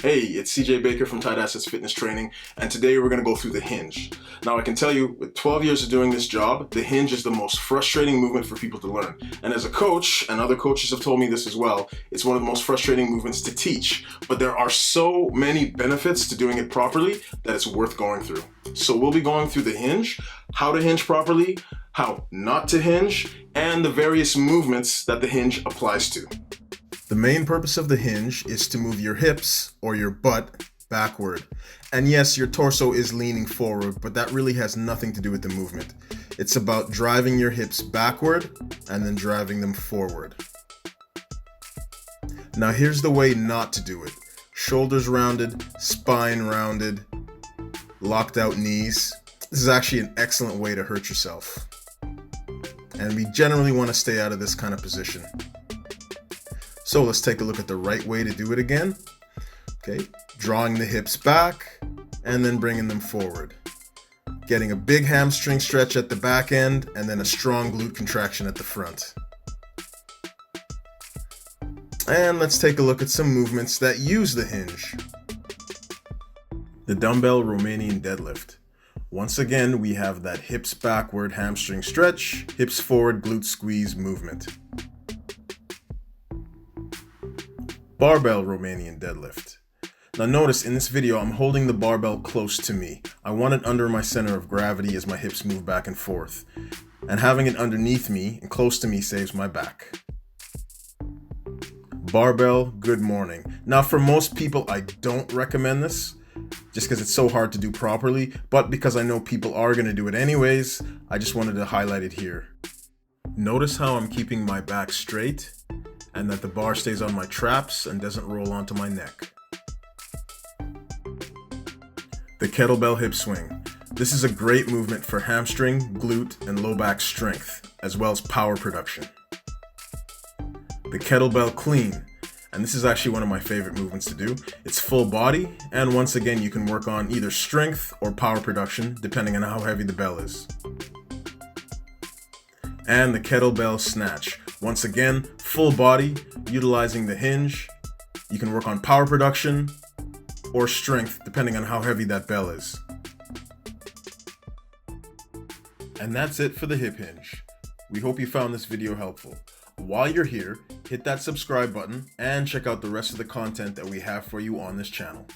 Hey, it's CJ Baker from Tide Assets Fitness Training, and today we're going to go through the hinge. Now, I can tell you, with 12 years of doing this job, the hinge is the most frustrating movement for people to learn. And as a coach, and other coaches have told me this as well, it's one of the most frustrating movements to teach. But there are so many benefits to doing it properly that it's worth going through. So we'll be going through the hinge, how to hinge properly, how not to hinge, and the various movements that the hinge applies to. The main purpose of the hinge is to move your hips or your butt backward. And yes, your torso is leaning forward, but that really has nothing to do with the movement. It's about driving your hips backward and then driving them forward. Now here's the way not to do it. Shoulders rounded, spine rounded, locked out knees. This is actually an excellent way to hurt yourself. And we generally want to stay out of this kind of position. So let's take a look at the right way to do it again. Okay, drawing the hips back and then bringing them forward. Getting a big hamstring stretch at the back end and then a strong glute contraction at the front. And let's take a look at some movements that use the hinge. The dumbbell Romanian deadlift. Once again, we have that hips backward hamstring stretch, hips forward glute squeeze movement. Barbell Romanian deadlift. Now notice in this video, I'm holding the barbell close to me. I want it under my center of gravity as my hips move back and forth. And having it underneath me and close to me saves my back. Barbell good morning. Now for most people, I don't recommend this just because it's so hard to do properly, but because I know people are going to do it anyways, I just wanted to highlight it here. Notice how I'm keeping my back straight and that the bar stays on my traps and doesn't roll onto my neck. The kettlebell hip swing. This is a great movement for hamstring, glute, and low back strength, as well as power production. The kettlebell clean. And this is actually one of my favorite movements to do. It's full body, and once again, you can work on either strength or power production, depending on how heavy the bell is. And the kettlebell snatch. Once again, full body, utilizing the hinge. You can work on power production or strength, depending on how heavy that bell is. And that's it for the hip hinge. We hope you found this video helpful. While you're here, hit that subscribe button and check out the rest of the content that we have for you on this channel.